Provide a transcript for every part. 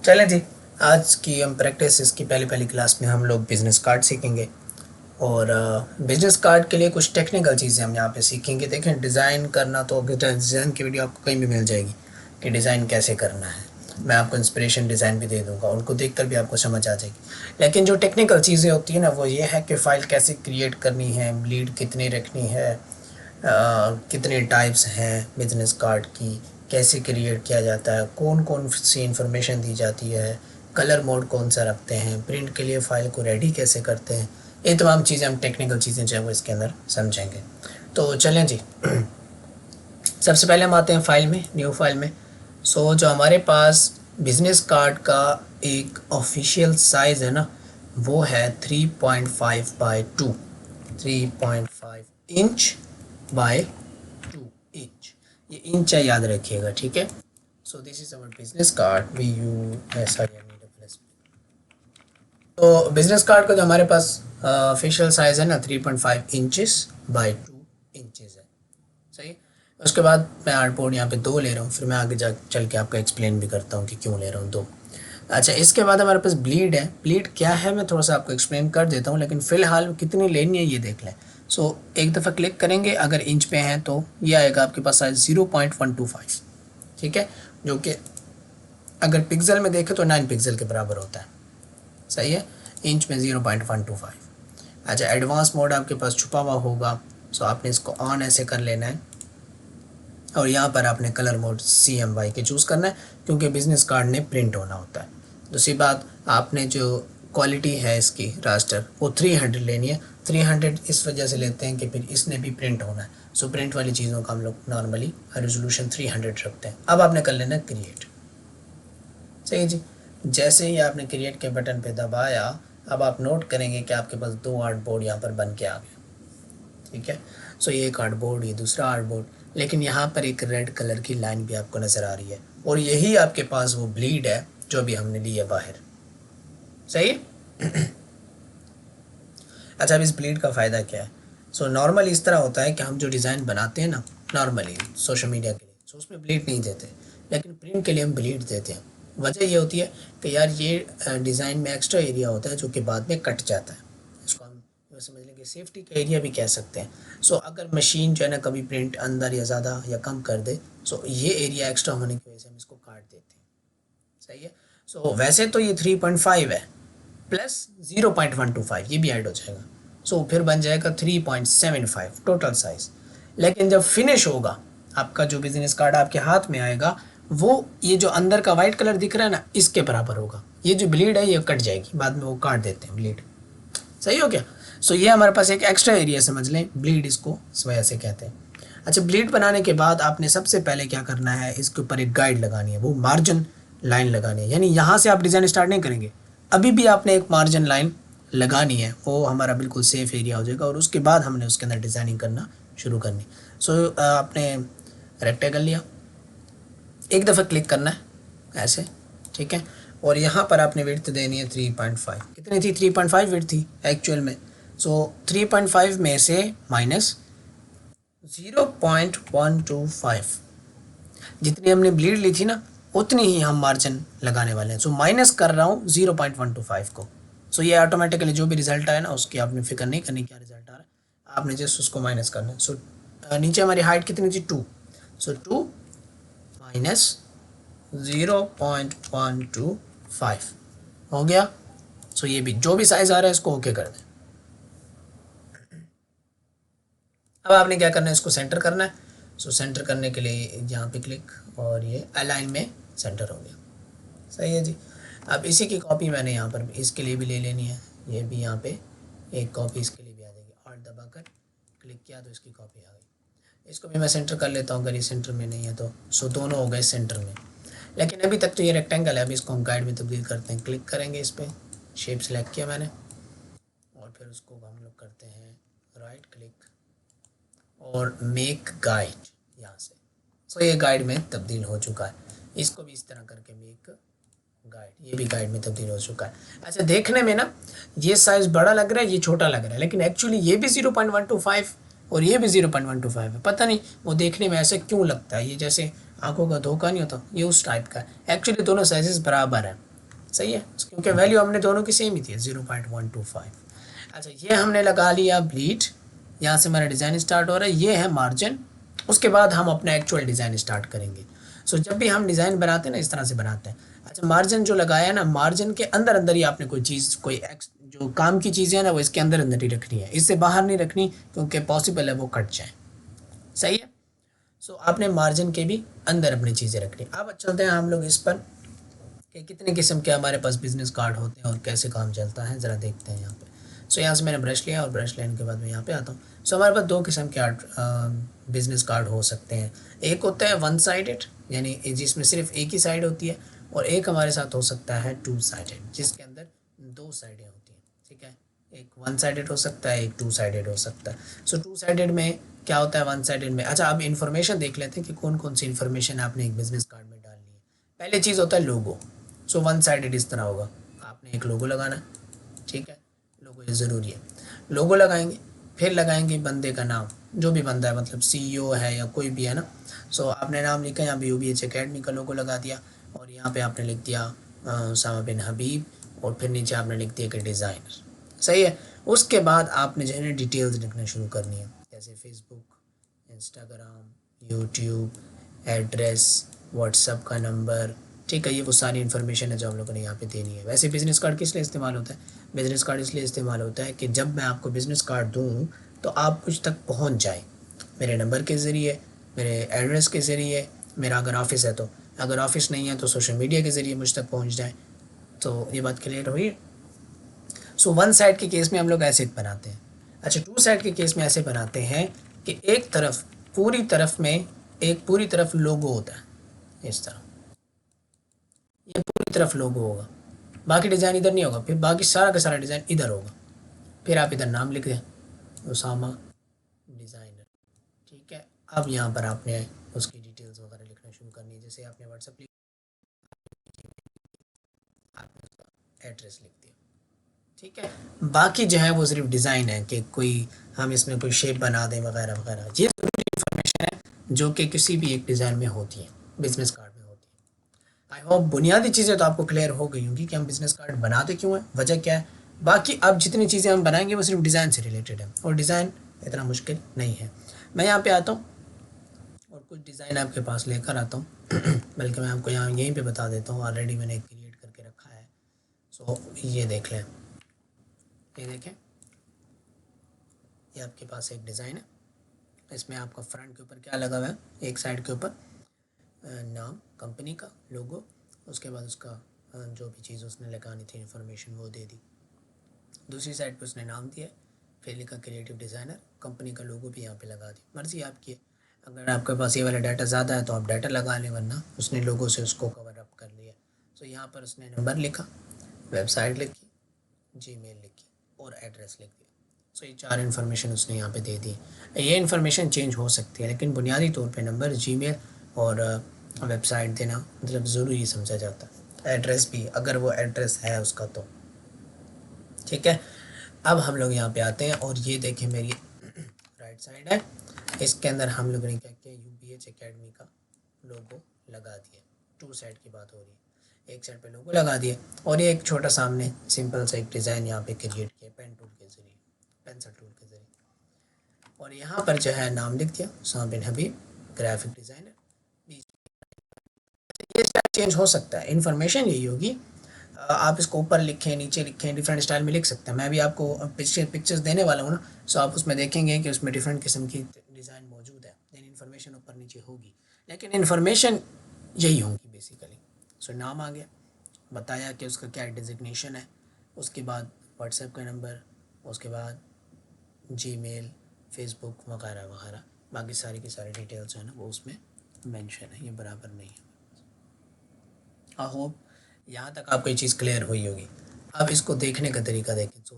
चलें जी, आज की हम प्रैक्टिस इसकी पहली पहली क्लास में हम लोग बिज़नेस कार्ड सीखेंगे। और बिज़नेस कार्ड के लिए कुछ टेक्निकल चीज़ें हम यहाँ पे सीखेंगे। देखें, डिज़ाइन करना तो डिज़ाइन की वीडियो आपको कहीं भी मिल जाएगी कि डिज़ाइन कैसे करना है। मैं आपको इंस्पिरेशन डिज़ाइन भी दे दूँगा, उनको देखकर भी आपको समझ आ जाएगी। लेकिन जो टेक्निकल चीज़ें होती हैं ना, वो ये है कि फ़ाइल कैसे क्रिएट करनी है, ब्लीड कितनी रखनी है, कितने टाइप्स हैं बिज़नेस कार्ड की, कैसे क्रिएट किया जाता है, कौन कौन सी इन्फॉर्मेशन दी जाती है, कलर मोड कौन सा रखते हैं, प्रिंट के लिए फ़ाइल को रेडी कैसे करते हैं। ये तमाम चीज़ें हम टेक्निकल चीज़ें जो है वो इसके अंदर समझेंगे। तो चलें जी, सबसे पहले हम आते हैं फ़ाइल में, न्यू फाइल में। जो हमारे पास बिज़नेस कार्ड का एक ऑफिशियल साइज़ है ना, वो है 3.5 बाई 2, 3.5 इंच बाय 2 इंच। ये इंच है, याद रखिएगा, ठीक है। So this is our business card, VUSINESS। तो बिजनेस कार्ड का जो हमारे पास ऑफिशियल साइज़ है ना, 3.5 इंचेस बाय 2 इंचेस है। सही। उसके बाद मैं आर्टबोर्ड यहाँ पे 2 ले रहा हूँ, फिर मैं आगे जा चल के आपको एक्सप्लेन भी करता हूँ कि क्यों ले रहा हूँ 2। अच्छा, इसके बाद हमारे पास ब्लीड है। ब्लीड क्या है मैं थोड़ा सा आपको एक्सप्लेन कर देता हूँ, लेकिन फ़िलहाल कितनी लेनी है ये देख लें। एक दफ़ा क्लिक करेंगे, अगर इंच पे हैं तो ये आएगा आपके पास साइज 0.125, ठीक है, जो कि अगर पिक्सल में देखें तो 9 पिक्सल के बराबर होता है। सही है, इंच में 0.125। अच्छा, एडवांस मोड आपके पास छुपा हुआ होगा, आपने इसको ऑन ऐसे कर लेना है और यहाँ पर आपने कलर मोड CMY के चूज़ करना है, क्योंकि बिज़नेस कार्ड ने प्रिंट होना होता है। दूसरी बात, आपने जो क्वालिटी है इसकी रास्टर, वो 300 लेनी है। 300 इस वजह से लेते हैं कि फिर इसने भी प्रिंट होना है। प्रिंट वाली चीज़ों का हम लोग नॉर्मली रेजोल्यूशन 300 रखते हैं। अब आपने कर लेना क्रिएट। सही जी, जैसे ही आपने क्रिएट के बटन पे दबाया, अब आप नोट करेंगे कि आपके पास 2 आर्टबोर्ड यहाँ पर बन के आ गया, ठीक है। ये एक आर्टबोर्ड, ये दूसरा आर्टबोर्ड, लेकिन यहाँ पर एक रेड कलर की लाइन भी आपको नज़र आ रही है, और यही आपके पास वो ब्लीड है जो भी हमने ली है बाहर। सही है। अच्छा, अब इस ब्लीड का फ़ायदा क्या है? नॉर्मली इस तरह होता है कि हम जो डिज़ाइन बनाते हैं ना, नॉर्मली सोशल मीडिया के लिए, उसमें ब्लीड नहीं देते, लेकिन प्रिंट के लिए हम ब्लीड देते हैं। वजह ये होती है कि यार ये डिज़ाइन में एक्स्ट्रा एरिया होता है जो कि बाद में कट जाता है। इसको हम समझ लेंगे सेफ्टी का एरिया भी कह सकते हैं। अगर मशीन जो है ना कभी प्रिंट अंदर या ज़्यादा या कम कर दे, ये एरिया एक्स्ट्रा होने की वजह से हम इसको काट देते हैं। सही है। वैसे तो ये 3.5 है, प्लस 0.125 ये भी ऐड हो जाएगा, फिर बन जाएगा 3.75 टोटल साइज। लेकिन जब फिनिश होगा, आपका जो बिजनेस कार्ड आपके हाथ में आएगा, वो ये जो अंदर का वाइट कलर दिख रहा है ना, इसके बराबर होगा। ये जो ब्लीड है ये कट जाएगी, बाद में वो काट देते हैं ब्लीड। सही हो गया। ये हमारे पास एक एक्स्ट्रा एरिया समझ लें, ब्लीड इसको इस वजह से कहते हैं। अच्छा, ब्लीड बनाने के बाद आपने सबसे पहले क्या करना है, इसके ऊपर एक गाइड लगानी है, वो मार्जिन लाइन लगानी है। यानी यहाँ से आप डिज़ाइन स्टार्ट नहीं करेंगे, अभी भी आपने एक मार्जिन लाइन लगानी है, वो हमारा बिल्कुल सेफ एरिया हो जाएगा, और उसके बाद हमने उसके अंदर डिज़ाइनिंग करना शुरू करनी। आपने रेक्टेगल लिया, एक दफ़ा क्लिक करना है ऐसे, ठीक है, और यहाँ पर आपने विड्थ देनी है 3.5। कितनी थी? 3.5 विड्थ थी एक्चुअल में। 3.5 में से माइनस 0.125, जितनी हमने ब्लीड ली थी ना, उतनी ही हम मार्जिन लगाने वाले हैं। माइनस कर रहा हूँ 0.125 को। ये ऑटोमेटिकली जो भी रिजल्ट आए ना, उसकी आपने फिक्र नहीं करनी क्या रिजल्ट आ रहा है, आपने जस्ट उसको माइनस करना है। नीचे हमारी हाइट कितनी थी? 2। 2 माइनस 0.125 हो गया। ये भी जो भी साइज़ आ रहा है इसको ओके कर दें। अब आपने क्या करना है, इसको सेंटर करना है। सेंटर करने के लिए यहाँ पे क्लिक, और ये अलाइन में सेंटर हो गया। सही है जी। अब इसी की कॉपी मैंने यहाँ पर इसके लिए भी ले लेनी है, ये भी यहाँ पे एक कॉपी इसके लिए भी आ जाएगी। ऑल्ट दबाकर क्लिक किया तो इसकी कॉपी आ गई। इसको भी मैं सेंटर कर लेता हूँ, अगर ये सेंटर में नहीं है तो दोनों हो गए सेंटर में। लेकिन अभी तक तो ये रेक्टेंगल है, अभी इसको हम गाइड में तब्दील करते हैं। क्लिक करेंगे इस पर, शेप सेलेक्ट किया मैंने, और फिर उसको हम लोग करते हैं राइट क्लिक और मेक गाइड यहाँ से। ये गाइड में तब्दील हो चुका है। इसको भी इस तरह करके मेक गाइड, ये भी गाइड में तब्दील हो चुका है। अच्छा, देखने में ना ये साइज़ बड़ा लग रहा है, ये छोटा लग रहा है, लेकिन एक्चुअली ये भी 0.125 और ये भी 0.125 है। पता नहीं वो देखने में ऐसे क्यों लगता है, ये जैसे आंखों का धोखा नहीं होता, ये उस टाइप का है। एक्चुअली दोनों साइजेस बराबर हैं। सही है, क्योंकि वैल्यू हमने दोनों की सेम ही थी 0.125। अच्छा ये हमने लगा लिया ब्लीड, यहाँ से हमारा डिज़ाइन स्टार्ट हो रहा है, ये है मार्जिन। उसके बाद हम अपना एक्चुअल डिज़ाइन स्टार्ट करेंगे। सो जब भी हम डिज़ाइन बनाते हैं ना इस तरह से बनाते हैं। अच्छा मार्जिन जो लगाया है ना, मार्जिन के अंदर अंदर ही आपने कोई चीज़, कोई जो काम की चीज़ें हैं ना वो इसके अंदर अंदर ही रखनी है, इससे बाहर नहीं रखनी, क्योंकि पॉसिबल है वो कट जाए। सही है। सो आपने मार्जिन के भी अंदर अपनी चीज़ें रखनी। अब चलते हैं हम लोग इस पर कि कितने किस्म के हमारे पास बिजनेस कार्ड होते हैं और कैसे काम चलता है, ज़रा देखते हैं यहाँ पे। सो यहाँ से मैंने ब्रश लिया और ब्रश लेने के बाद मैं यहाँ पे आता हूँ। सो हमारे पास दो किस्म के बिजनेस कार्ड हो सकते हैं। एक होता है वन साइडेड, यानी जिसमें सिर्फ एक ही साइड होती है, और एक हमारे साथ हो सकता है टू साइडेड, जिसके अंदर दो साइडें होती हैं। ठीक है, एक वन साइडेड हो सकता है, एक टू साइडेड हो सकता है। सो टू साइडेड में क्या होता है, वन साइडेड में। अच्छा अब इन्फॉर्मेशन देख लेते हैं कि कौन कौन सी इन्फॉर्मेशन आपने एक बिजनेस कार्ड में डालनी है। पहले चीज़ होता है लोगो। सो वन साइडेड इस तरह होगा, आपने एक लोगो लगाना है। ठीक है, लोगो ये ज़रूरी है। लोगो लगाएंगे, फिर लगाएंगे बंदे का नाम, जो भी बंदा है, मतलब CEO है या कोई भी है ना। सो आपने नाम लिखा, यहाँ पे UBH अकेडमी का लोगो लगा दिया, और यहाँ पे आपने लिख दिया उसामा बिन हबीब, और फिर नीचे आपने लिख दिया कि डिज़ाइनर। सही है। उसके बाद आपने जो है ना डिटेल्स लिखना शुरू करनी है, जैसे Facebook, Instagram, YouTube, address, WhatsApp का नंबर। ठीक है, ये वो सारी इन्फॉर्मेशन है जो हम लोगों ने यहाँ पे देनी है। वैसे बिज़नेस कार्ड किस लिए इस्तेमाल होता है? बिज़नेस कार्ड इसलिए इस्तेमाल होता है कि जब मैं आपको बिज़नेस कार्ड दूँ तो आप मुझ तक पहुँच जाएँ, मेरे नंबर के ज़रिए, मेरे एड्रेस के ज़रिए, मेरा अगर ऑफ़िस है तो, अगर ऑफ़िस नहीं है तो सोशल मीडिया के ज़रिए मुझ तक पहुँच जाए। तो ये बात क्लियर हुई। सो वन साइड के केस में हम लोग ऐसे बनाते हैं। अच्छा टू साइड के केस में ऐसे बनाते हैं कि एक तरफ, पूरी तरफ में एक पूरी तरफ लोगो होता है इस तरह, ये पूरी तरफ लोगो होगा, बाकी डिज़ाइन इधर नहीं होगा, फिर बाकी सारा का सारा डिज़ाइन इधर होगा। फिर आप इधर नाम लिख दें, उसामा डिज़ाइनर। ठीक है, अब यहाँ पर आपने उसकी डिटेल्स वगैरह लिखना शुरू करनी है, जैसे आपने व्हाट्सअप लिख, आपने उसका एड्रेस लिख दिया। ठीक है, बाकी जो है वो सिर्फ डिज़ाइन है कि कोई हम इसमें कोई शेप बना दें वगैरह वगैरह, ये ज़रूरी इन्फॉर्मेशन है जो कि किसी भी एक डिज़ाइन में होती है, बिजनेस कार्ड में होती है। आई होप बुनियादी चीज़ें तो आपको क्लियर हो गई होंगी कि हम बिजनेस कार्ड बनाते क्यों हैं, वजह क्या है। बाकी अब जितनी चीज़ें हम बनाएंगे वो सिर्फ डिज़ाइन से रिलेटेड है, और डिज़ाइन इतना मुश्किल नहीं है। मैं यहाँ पे आता हूँ और कुछ डिज़ाइन आपके पास लेकर आता हूँ बल्कि मैं आपको यहाँ यहीं पे बता देता हूँ, ऑलरेडी मैंने क्रिएट करके रखा है। सो ये देख लें, ये देखें, ये आपके पास एक डिज़ाइन है। इसमें आपका फ्रंट के ऊपर क्या लगा हुआ है, एक साइड के ऊपर नाम कंपनी का लोगो, उसके बाद उसका जो भी चीज़ उसने लगानी थी इन्फॉर्मेशन वो दे दी। दूसरी साइड पे उसने नाम दिया, फिर लिखा क्रिएटिव डिज़ाइनर, कंपनी का लोगो भी यहाँ पे लगा दी। मर्ज़ी आपकी है, अगर आपके पास ये वाला डाटा ज़्यादा है तो आप डाटा लगा लें, वरना उसने लोगो से उसको कवर अप कर लिया। तो यहाँ पर उसने नंबर लिखा, वेबसाइट लिखी, जीमेल लिखी और एड्रेस लिख दिया। सो ये चार इन्फॉर्मेशन उसने यहाँ पे दे दी। ये इन्फॉर्मेशन चेंज हो सकती है, लेकिन बुनियादी तौर पे नंबर, जीमेल और वेबसाइट देना मतलब ज़रूरी समझा जाता है। एड्रेस भी, अगर वो एड्रेस है उसका तो। ठीक है, अब हम लोग यहाँ पे आते हैं और ये देखें मेरी राइट साइड है, इसके अंदर हम लोगों ने क्या किया, UBH अकेडमी का लोगो लगा दिया। टू साइड की बात हो रही है, एक साइड पे लोगो लगा दिया और ये एक छोटा सामने सिंपल सा एक डिज़ाइन यहाँ पे क्रिएट किया पेन टूल के ज़रिए, पेंसिल टूल के ज़रिए, और यहाँ पर जो है नाम लिख दिया उसामा बिन हबीब, ग्राफिक डिज़ाइनर। ये स्टाइल चेंज हो सकता है, इन्फॉर्मेशन यही होगी। आप इसको ऊपर लिखें, नीचे लिखें, डिफरेंट स्टाइल में लिख सकते हैं। मैं भी आपको पिक्चर्स देने वाला हूँ ना, सो आप उसमें देखेंगे कि उसमें डिफरेंट किस्म की डिज़ाइन मौजूद है, लेकिन इन्फॉर्मेशन ऊपर नीचे होगी, लेकिन इन्फॉर्मेशन यही होगी बेसिकली। सो नाम आ गया, बताया कि उसका क्या डिजिग्नेशन है, उसके बाद व्हाट्सएप का नंबर, उसके बाद जीमेल, फेसबुक वगैरह वगैरह, बाकी सारी की सारी डिटेल्स जो है ना वो उसमें मेंशन है, ये बराबर नहीं है। आई होप यहाँ तक आपको ये चीज़ क्लियर हुई होगी। अब इसको देखने का तरीका देखें, तो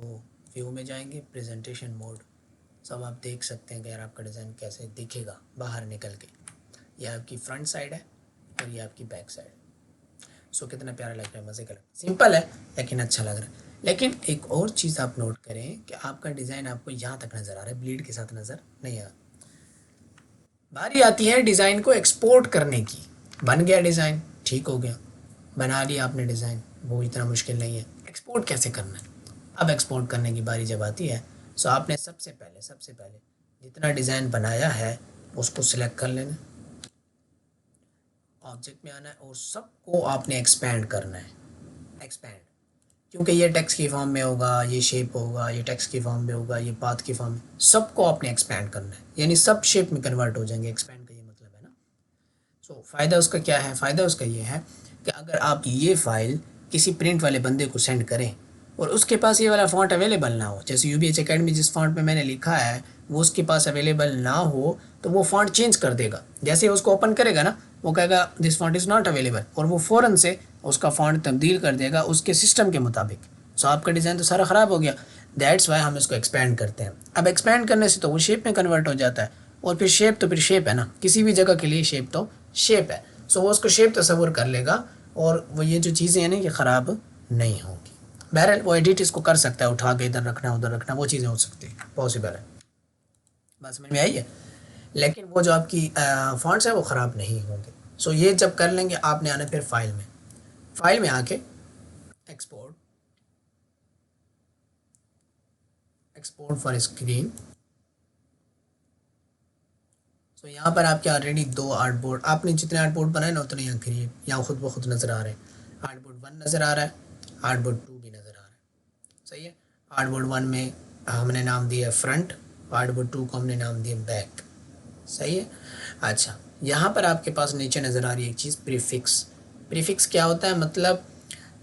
व्यू में जाएंगे, प्रेजेंटेशन मोड, सब आप देख सकते हैं कि यार आपका डिज़ाइन कैसे दिखेगा बाहर निकल के। ये आपकी फ्रंट साइड है और ये आपकी बैक साइड। सो कितना प्यारा लग रहा है, मज़े का लग रहा है, सिंपल है लेकिन अच्छा लग रहा है। लेकिन एक और चीज़ आप नोट करें कि आपका डिज़ाइन आपको यहाँ तक नज़र आ रहा है, ब्लीड के साथ नज़र नहीं आ रहा। बारी आती है डिज़ाइन को एक्सपोर्ट करने की। बन गया डिज़ाइन, ठीक हो गया, बना लिया आपने डिज़ाइन, वो इतना मुश्किल नहीं है। एक्सपोर्ट कैसे करना है? अब एक्सपोर्ट करने की बारी जब आती है, सो आपने सबसे पहले जितना डिज़ाइन बनाया है उसको सिलेक्ट कर लेना, ऑब्जेक्ट में आना है और सबको आपने एक्सपैंड करना है। एक्सपैंड, क्योंकि ये टेक्स्ट की फॉर्म में होगा, ये शेप होगा, ये टेक्स्ट की फॉर्म में होगा, ये पाथ की फॉर्म में, सबको आपने एक्सपैंड करना है, यानी सब शेप में कन्वर्ट हो जाएंगे। एक्सपैंड का ये मतलब है ना। सो फ़ायदा उसका क्या है? फ़ायदा उसका ये है कि अगर आप ये फ़ाइल किसी प्रिंट वाले बंदे को सेंड करें और उसके पास ये वाला फ़ॉन्ट अवेलेबल ना हो, जैसे UBH अकेडमी जिस फ़ॉन्ट में मैंने लिखा है वो उसके पास अवेलेबल ना हो, तो वो फ़ॉन्ट चेंज कर देगा। जैसे ही उसको ओपन करेगा ना, वो कहेगा this font is not available, और वो फ़ौरन से उसका फ़ॉन्ट तब्दील कर देगा उसके सिस्टम के मुताबिक। सो आपका डिज़ाइन तो सारा ख़राब हो गया। दैट्स वाई हम इसको एक्सपेंड करते हैं। अब एक्सपेंड करने से तो वो शेप में कन्वर्ट हो जाता है, और फिर शेप तो फिर शेप है ना, किसी भी जगह के लिए शेप तो शेप है। सो वो उसको शेप तस्वुर कर लेगा, और वो ये जो चीज़ें हैं ना ये ख़राब नहीं होंगी। बहरहाल वो एडिट इसको कर सकता है, उठा के इधर रखना उधर रखना, वो चीज़ें हो सकती है, पॉसिबल है। बात समझ में आई है? लेकिन वो जो आपकी फ़ॉन्ट्स है वो ख़राब नहीं होंगे। सो ये जब कर लेंगे आपने आना फिर फाइल में आके एक्सपोर्ट फॉर स्क्रीन। सो यहाँ पर आपके ऑलरेडी 2 आर्टबोर्ड, आपने जितने आर्टबोर्ड बनाए ना उतने यहाँ क्रिएट यहाँ खुद ब खुद नज़र आ रहे हैं। आर्टबोर्ड 1 नज़र आ रहा है, आर्टबोर्ड 2 भी नज़र आ रहा है। सही है। आर्टबोर्ड 1 में हमने नाम दिया फ्रंट, आर्टबोर्ड 2 को हमने नाम दिया बैक। सही है। अच्छा, यहाँ पर आपके पास नीचे नज़र आ रही है एक चीज़, प्रीफिक्स। प्रीफिक्स क्या होता है? मतलब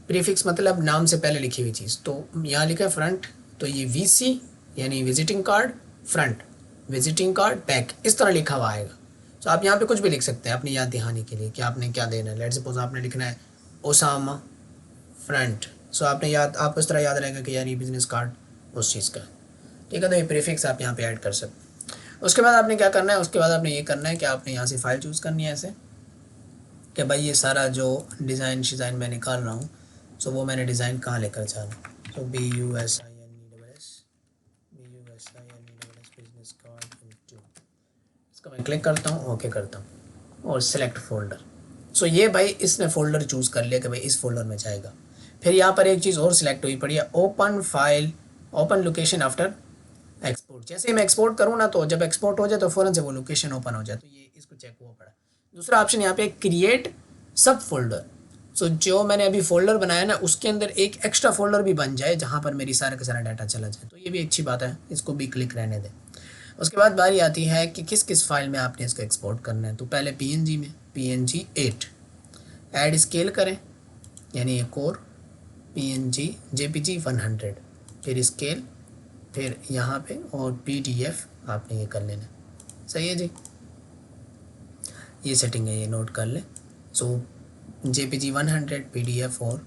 प्रीफिक्स मतलब नाम से पहले लिखी हुई चीज़। तो यहाँ लिखा है फ्रंट, तो ये VC यानी visiting card front, visiting card back, इस तरह लिखा हुआ आएगा। तो आप यहाँ पे कुछ भी लिख सकते हैं अपनी याद दिहानी के लिए कि आपने क्या देना है। लेट सपोज आपने लिखना है ओसामा फ्रंट, सो आपने आपको इस तरह याद रहेगा कि यार ये बिजनेस कार्ड उस चीज़ का। ठीक है, तो ये प्रीफिक्स आप यहाँ पे ऐड कर सकते हैं। उसके बाद आपने क्या करना है? उसके बाद आपने ये करना है कि आपने यहाँ से फ़ाइल चूज़ करनी है ऐसे कि भाई ये सारा जो डिज़ाइन मैं निकाल रहा हूँ, सो वो मैंने डिज़ाइन कहाँ लेकर जा रहा हूँ। तो BUSINESS बिजनेस कार्ड इन 2, इसको मैं क्लिक करता हूँ, ओके करता हूँ और सेलेक्ट फोल्डर। सो ये भाई इसने फ़ोल्डर चूज़ कर लिया कि भाई इस फोल्डर में जाएगा। फिर यहाँ पर एक चीज़ और सिलेक्ट हुई पड़ी है, open file open location after export. जैसे ही मैं एक्सपोर्ट करूँ ना, तो जब एक्सपोर्ट हो जाए तो फ़ौरन से वो लोकेशन ओपन हो जाए, तो ये इसको चेक हुआ पड़ा। दूसरा ऑप्शन यहाँ पे क्रिएट सब फोल्डर। सो जो मैंने अभी फ़ोल्डर बनाया ना उसके अंदर एक एक्स्ट्रा फोल्डर भी बन जाए जहाँ पर मेरी सारा का सारा डाटा चला जाए, तो ये भी अच्छी बात है, इसको भी क्लिक रहने दें। उसके बाद बारी आती है कि किस किस फाइल में आपने इसको एक्सपोर्ट करना है। तो पहले PNG में PNG 8 ऐड स्केल करें, यानी एक और PNG JPG 100, फिर स्केल, फिर यहाँ पे और PDF आपने ये कर लेना। सही है जी, ये सेटिंग है, ये नोट कर लें। सो JPG 100 PDF और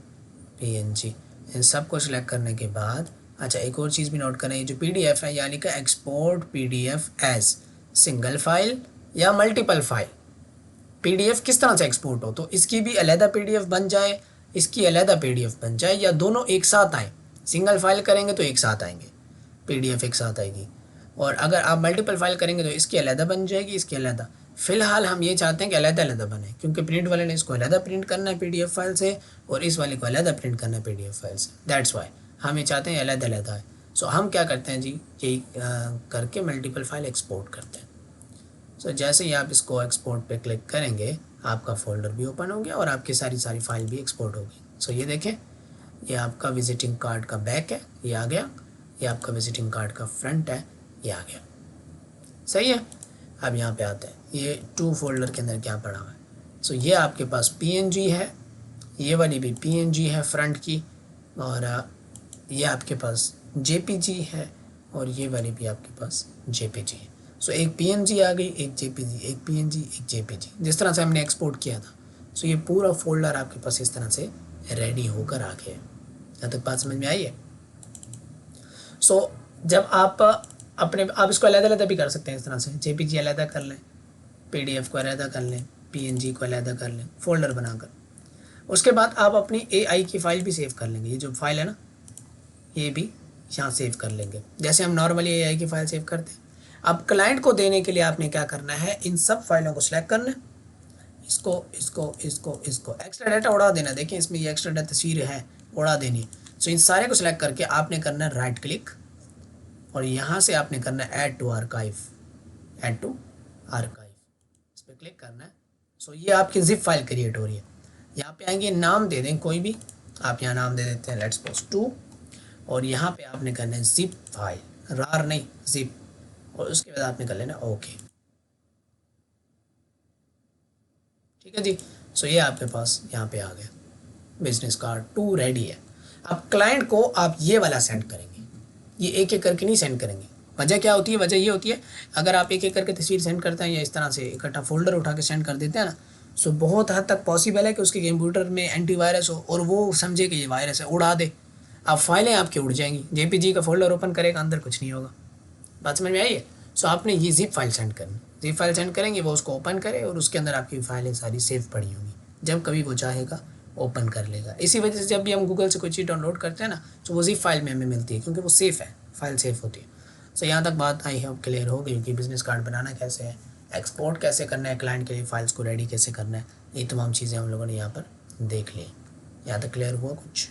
PNG इन सब को सिलेक्ट करने के बाद, अच्छा एक और चीज़ भी नोट करें, ये जो PDF है यानी कि export PDF as single file या मल्टीपल फाइल। PDF किस तरह से एक्सपोर्ट हो, तो इसकी भी अलहदा PDF बन जाए, इसकी अलहदा PDF बन जाए, या दोनों एक साथ आएँ। सिंगल फाइल करेंगे तो एक साथ आएंगे, PDF एक साथ आएगी, और अगर आप मल्टीपल फाइल करेंगे तो इसकी अलहदा बन जाएगी, इसकी अलहदा। फ़िलहाल हम ये चाहते हैं कि अलहदा अलहदा बने, क्योंकि प्रिंट वाले ने इसको अलहदा प्रिंट करना है PDF फाइल से, और इस वाले को अलहदा प्रिंट करना है PDF फाइल से। दैट्स वाई हम ये चाहते हैं अलहदा अलहदा है। सो हम क्या करते हैं जी, यही करके मल्टीपल फाइल एक्सपोर्ट करते हैं। सो जैसे ही आप इसको एक्सपोर्ट पे क्लिक करेंगे, आपका फ़ोल्डर भी ओपन हो गया और आपकी सारी फाइल भी एक्सपोर्ट होगी। सो ये देखें, ये आपका विजिटिंग कार्ड का बैक है, ये आ गया, ये आपका विजिटिंग कार्ड का फ्रंट है, ये आ गया। सही है। अब यहाँ पे आते हैं, ये 2 फोल्डर के अंदर क्या पड़ा हुआ है। सो ये आपके पास PNG है, ये वाली भी PNG है फ्रंट की, और ये आपके पास JPG है, और ये वाली भी आपके पास JPG है। सो एक PNG आ गई, एक JPG, एक PNG, एक JPG, जिस तरह से हमने एक्सपोर्ट किया था। सो ये पूरा फोल्डर आपके पास इस तरह से रेडी होकर आ गया। यहाँ तक बात समझ में आई है? सो जब आप आप इसको अलग-अलग भी कर सकते हैं इस तरह से, JPG अलग कर लें, PDF को अलग कर लें, PNG को अलग कर लें फ़ोल्डर बनाकर। उसके बाद आप अपनी AI की फ़ाइल भी सेव कर लेंगे। ये जो फाइल है ना, ये भी यहाँ सेव कर लेंगे, जैसे हम नॉर्मली AI की फ़ाइल सेव करते हैं। अब क्लाइंट को देने के लिए आपने क्या करना है, इन सब फाइलों को सिलेक्ट करना है, इसको एक्स्ट्रा डाटा उड़ा देना। देखिए इसमें ये एक्स्ट्रा डाटा तस्वीर है, उड़ा देनी। सो इन सारे को सिलेक्ट करके आपने करना है राइट क्लिक और यहाँ से आपने करना है add to archive, add to archive, इस पर क्लिक करना है। सो ये आपकी जिप फाइल क्रिएट हो रही है। यहाँ पे आएंगे, नाम दे दें कोई भी, आप यहाँ नाम दे देते हैं लेट्स सपोज 2 और यहाँ पे आपने करना है जिप फाइल, रार नहीं जिप, और उसके बाद आपने कर लेना ओके। ठीक है जी। सो ये आपके पास यहाँ पे आ गया, बिजनेस कार्ड 2 रेडी है। अब क्लाइंट को आप ये वाला सेंड करेंगे, ये एक एक करके नहीं सेंड करेंगे। वजह क्या होती है? वजह ये होती है अगर आप एक एक करके तस्वीर सेंड करते हैं या इस तरह से इकट्ठा फोल्डर उठा के सेंड कर देते हैं ना, सो बहुत हद तक पॉसिबल है कि उसके कंप्यूटर में एंटीवायरस हो और वो समझे कि ये वायरस है, उड़ा दे। अब फाइलें आपकी उड़ जाएंगी, जेपीजी का फोल्डर ओपन करेगा, अंदर कुछ नहीं होगा। बात समझ में आई है? सो आपने ये जिप फाइल सेंड करनी, जिप फाइल सेंड करेंगे, वो उसको ओपन करे और उसके अंदर आपकी फाइलें सारी सेव पड़ी होंगी, जब कभी वो चाहेगा ओपन कर लेगा। इसी वजह से जब भी हम गूगल से कोई चीज़ डाउनलोड करते हैं ना, तो वो जिप फाइल में हमें मिलती है क्योंकि वो सेफ़ है, फाइल सेफ़ होती है। सो यहाँ तक बात आई है, क्लियर हो गई कि बिज़नेस कार्ड बनाना कैसे है, एक्सपोर्ट कैसे करना है, क्लाइंट के लिए फाइल्स को रेडी कैसे करना है, ये तमाम चीज़ें हम लोगों ने यहाँ पर देख ली। यहाँ तक क्लियर हुआ कुछ?